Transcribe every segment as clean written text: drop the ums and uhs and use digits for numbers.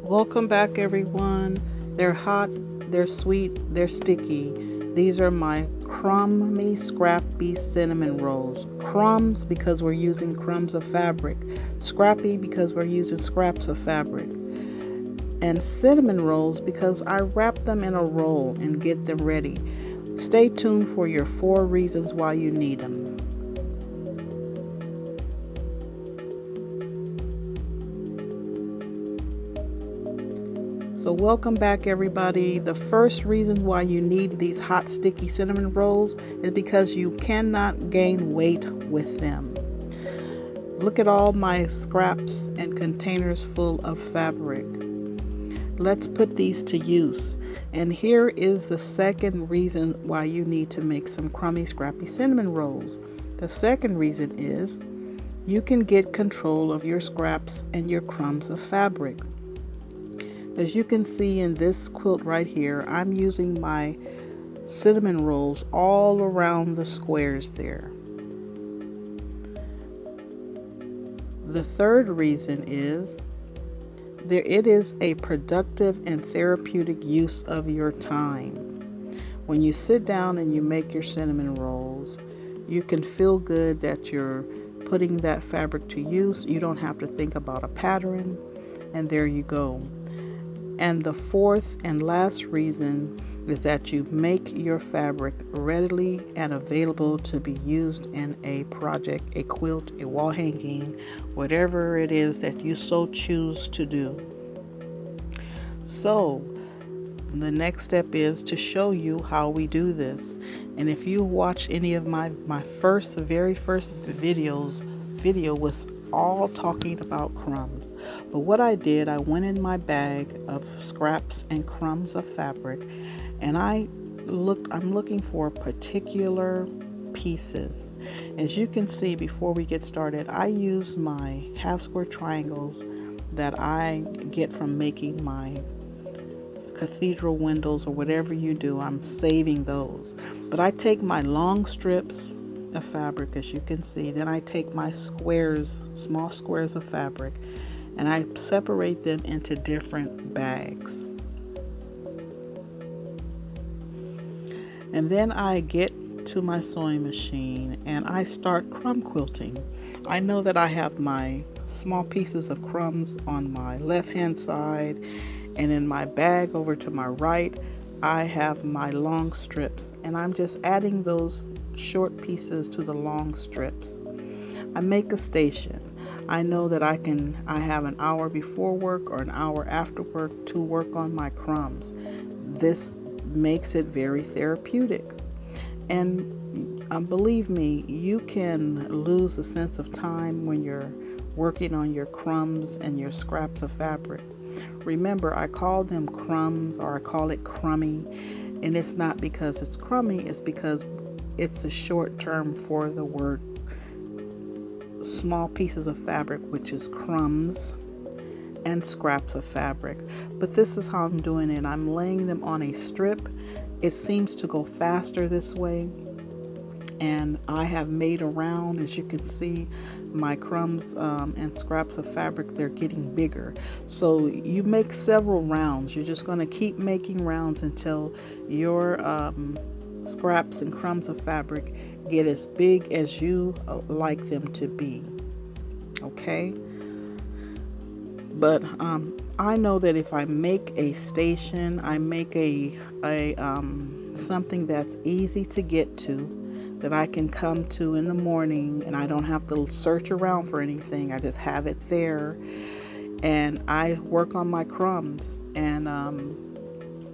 Welcome back, everyone. They're hot, they're sweet, they're sticky. These are my crummy, scrappy cinnamon rolls. Crumbs because we're using crumbs of fabric. Scrappy because we're using scraps of fabric. And cinnamon rolls because I wrap them in a roll and get them ready. Stay tuned for your 4 reasons why you need them. So welcome back, everybody. The first reason why you need these hot sticky cinnamon rolls is because you cannot gain weight with them. Look at all my scraps and containers full of fabric. Let's put these to use. And here is the second reason why you need to make some crummy, scrappy cinnamon rolls. The second reason is you can get control of your scraps and your crumbs of fabric. As you can see in this quilt right here, I'm using my cinnamon rolls all around the squares there. The third reason is it is a productive and therapeutic use of your time. When you sit down and you make your cinnamon rolls, you can feel good that you're putting that fabric to use. You don't have to think about a pattern, and there you go. And the fourth and last reason is that you make your fabric readily and available to be used in a project, a quilt, a wall hanging, whatever it is that you so choose to do. So the next step is to show you how we do this. And if you watch any of my very first video was all talking about crumbs. But what I did, I went in my bag of scraps and crumbs of fabric, and I'm looking for particular pieces. As you can see, before we get started, I use my half square triangles that I get from making my cathedral windows or whatever you do. I'm saving those. But I take my long strips of fabric, as you can see, then I take my squares, small squares of fabric, and I separate them into different bags. And then I get to my sewing machine and I start crumb quilting. I know that I have my small pieces of crumbs on my left hand side, and in my bag over to my right I have my long strips, and I'm just adding those short pieces to the long strips. I make a station. I know that I have an hour before work or an hour after work to work on my crumbs. This makes it very therapeutic. And believe me, you can lose a sense of time when you're working on your crumbs and your scraps of fabric. Remember, I call them crumbs, or I call it crummy, and it's not because it's crummy, it's because it's a short term for the word small pieces of fabric, which is crumbs and scraps of fabric. But this is how I'm doing it. I'm laying them on a strip. It seems to go faster this way. And I have made a round. As you can see, my crumbs and scraps of fabric, they're getting bigger. So you make several rounds. You're just going to keep making rounds until your scraps and crumbs of fabric get as big as you like them to be. Okay? But I know that if I make a station, I make a something that's easy to get to, that I can come to in the morning, and I don't have to search around for anything. I just have it there, and I work on my crumbs, and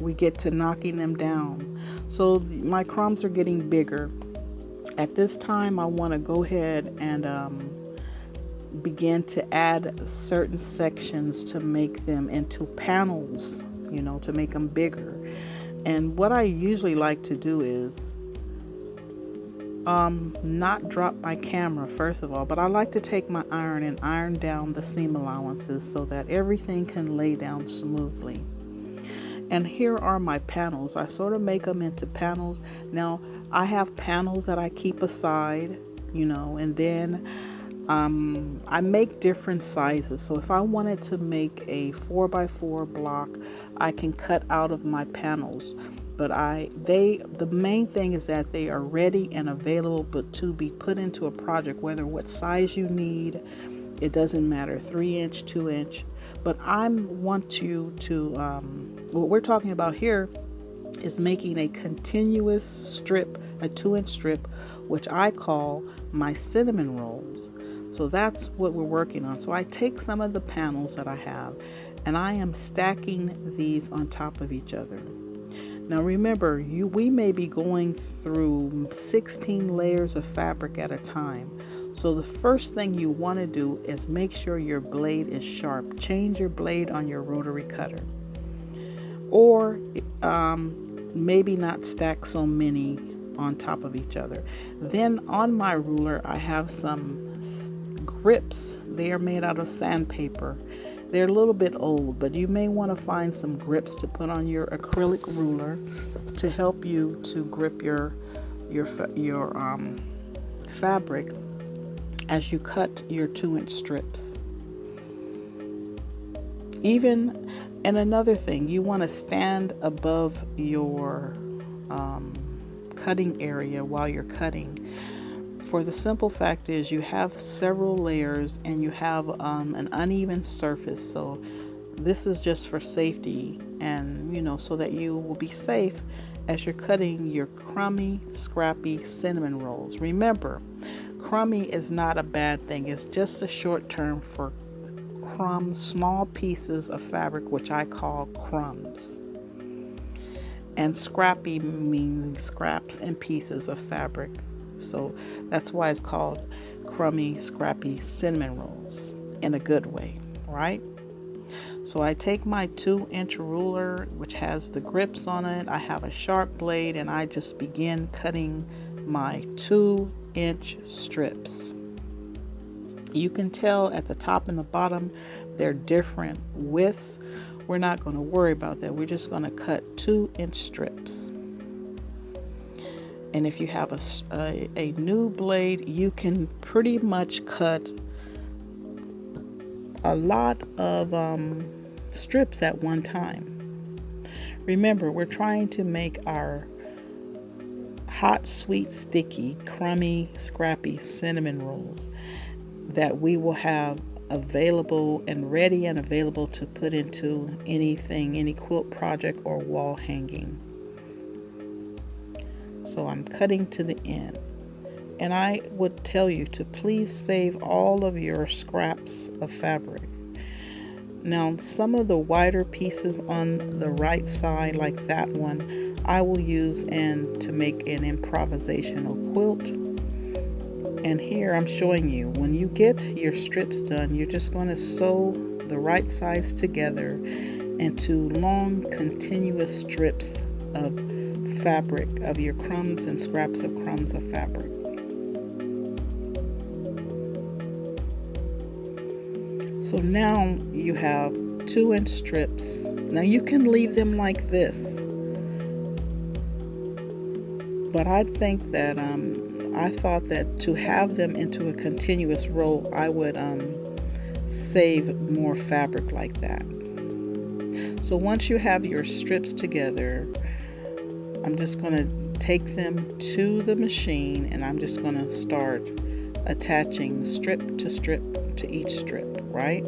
we get to knocking them down. So my crumbs are getting bigger. At this time, I want to go ahead and begin to add certain sections to make them into panels, to make them bigger. And what I usually like to do is not drop my camera, first of all, but I like to take my iron and iron down the seam allowances so that everything can lay down smoothly. And here are my panels. I sort of make them into panels. Now I have panels that I keep aside, and then I make different sizes. So if I wanted to make a 4x4 block, I can cut out of my panels. But the main thing is that they are ready and available, but to be put into a project, whether what size you need, it doesn't matter, 3-inch, 2-inch. But I want you to, what we're talking about here is making a continuous strip, a 2-inch strip, which I call my cinnamon rolls. So that's what we're working on. So I take some of the panels that I have and I am stacking these on top of each other. Now remember, we may be going through 16 layers of fabric at a time. So the first thing you want to do is make sure your blade is sharp. Change your blade on your rotary cutter. Or maybe not stack so many on top of each other. Then on my ruler, I have some grips. They are made out of sandpaper. They're a little bit old, but you may want to find some grips to put on your acrylic ruler to help you to grip your fabric as you cut your 2-inch strips. And another thing, you want to stand above your cutting area while you're cutting. For the simple fact is you have several layers and you have an uneven surface. So this is just for safety and, so that you will be safe as you're cutting your crummy, scrappy cinnamon rolls. Remember, crummy is not a bad thing. It's just a short term for crumbs, small pieces of fabric, which I call crumbs. And scrappy means scraps and pieces of fabric. So that's why it's called crummy, scrappy cinnamon rolls in a good way, right? So I take my 2-inch ruler, which has the grips on it. I have a sharp blade and I just begin cutting my 2-inch strips. You can tell at the top and the bottom, they're different widths. We're not going to worry about that. We're just going to cut 2-inch strips. And if you have a new blade, you can pretty much cut a lot of strips at one time. Remember, we're trying to make our hot, sweet, sticky, crummy, scrappy cinnamon rolls that we will have available and ready and available to put into anything, any quilt project or wall hanging. So I'm cutting to the end, and I would tell you to please save all of your scraps of fabric. Now some of the wider pieces on the right side, like that one, I will use to make an improvisational quilt. And here I'm showing you, when you get your strips done, you're just going to sew the right sides together into long continuous strips of fabric, of your crumbs and scraps of crumbs of fabric. So now you have 2-inch strips. Now you can leave them like this, but I think that I thought that to have them into a continuous roll, I would save more fabric like that. So once you have your strips together, I'm just going to take them to the machine and I'm just going to start attaching strip to each strip, right?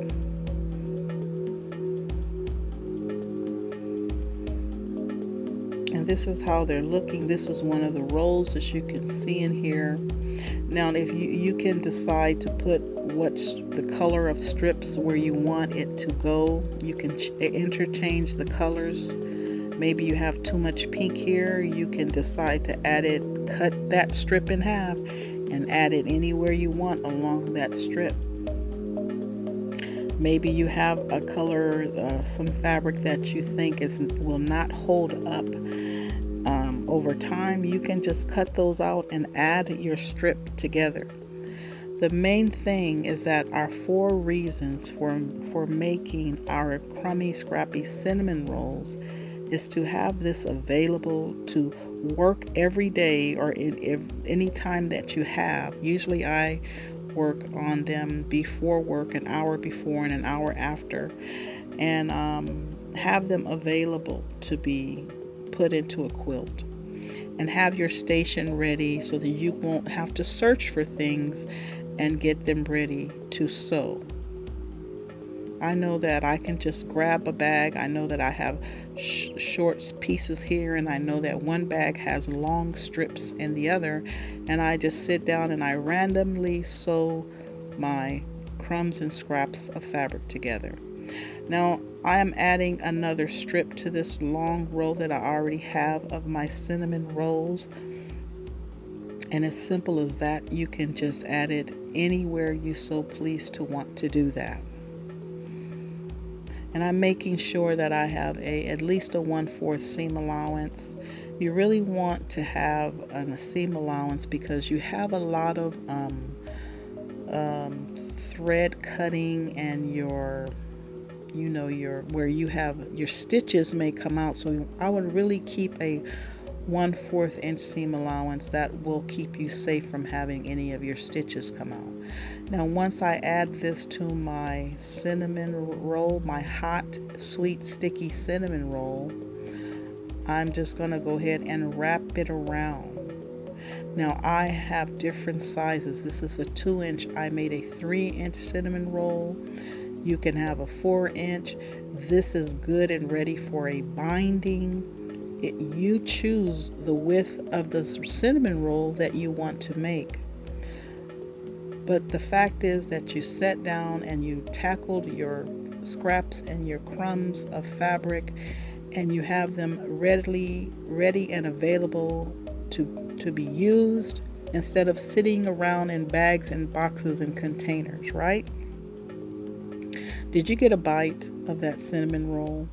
And this is how they're looking. This is one of the rolls, as you can see in here. Now if you can decide to put what's the color of strips where you want it to go. You can interchange the colors. Maybe you have too much pink here, you can decide to add it, cut that strip in half and add it anywhere you want along that strip. Maybe you have a color, some fabric that you think will not hold up over time. You can just cut those out and add your strip together. The main thing is that our 4 reasons for making our crummy, scrappy cinnamon rolls is to have this available to work every day or in any time that you have. Usually I work on them before work, an hour before and an hour after, and have them available to be put into a quilt. And have your station ready so that you won't have to search for things and get them ready to sew. I know that I can just grab a bag. I know that I have short pieces here, and I know that one bag has long strips in the other, and I just sit down and I randomly sew my crumbs and scraps of fabric together. Now I am adding another strip to this long roll that I already have of my cinnamon rolls, and as simple as that, you can just add it anywhere you so please to want to do that. And I'm making sure that I have at least a 1/4 seam allowance. You really want to have a seam allowance because you have a lot of thread cutting, and where you have your stitches may come out. So I would really keep a 1/4 inch seam allowance. That will keep you safe from having any of your stitches come out. Now once I add this to my cinnamon roll, my hot, sweet, sticky cinnamon roll, I'm just going to go ahead and wrap it around. Now I have different sizes. This is a 2-inch. I made a 3-inch cinnamon roll. You can have a 4-inch. This is good and ready for a binding. You choose the width of the cinnamon roll that you want to make. But the fact is that you sat down and you tackled your scraps and your crumbs of fabric, and you have them ready and available to be used, instead of sitting around in bags and boxes and containers, right? Did you get a bite of that cinnamon roll?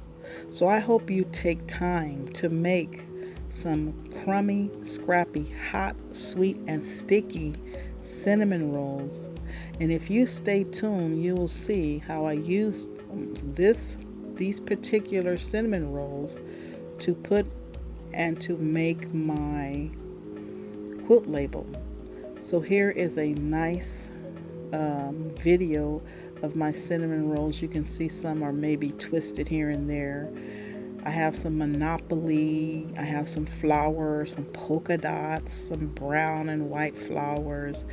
So I hope you take time to make some crummy, scrappy, hot, sweet, and sticky cinnamon rolls. And if you stay tuned, you will see how I used these particular cinnamon rolls to put and to make my quilt label. So here is a nice video of my cinnamon rolls. You can see some are maybe twisted here and there. I have some Monopoly, I have some flowers, some polka dots, some brown and white flowers,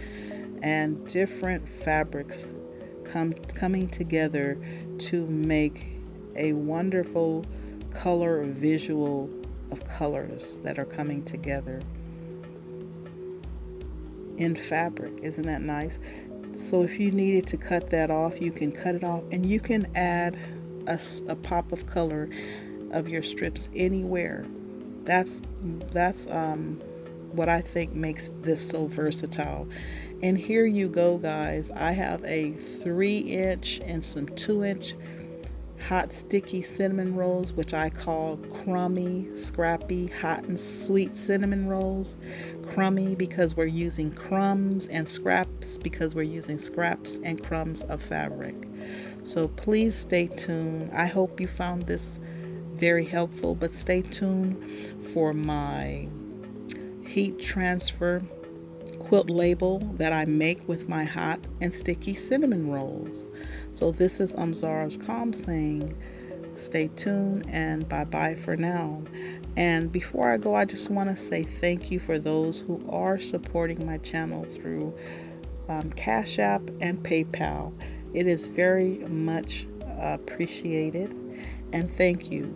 and different fabrics coming together to make a wonderful color visual of colors that are coming together in fabric. Isn't that nice? So if you needed to cut that off, you can cut it off, and you can add a pop of color of your strips anywhere. That's what I think makes this so versatile. And here you go, guys. I have a 3-inch and some 2-inch hot sticky cinnamon rolls, which I call crummy, scrappy, hot and sweet cinnamon rolls. Crummy because we're using crumbs, and scraps because we're using scraps and crumbs of fabric. So please stay tuned. I hope you found this very helpful, but stay tuned for my heat transfer quilt label that I make with my hot and sticky cinnamon rolls. So this is Zara's Calm saying stay tuned and bye-bye for now. And before I go, I just want to say thank you for those who are supporting my channel through Cash App and PayPal. It is very much appreciated, and thank you.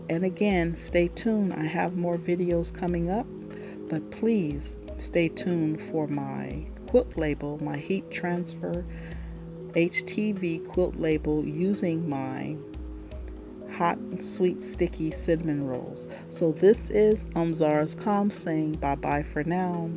And again, stay tuned. I have more videos coming up, but please stay tuned for my quilt label, my heat transfer HTV quilt label using my hot and sweet sticky cinnamon rolls. So this is Zara's Calm saying bye bye for now.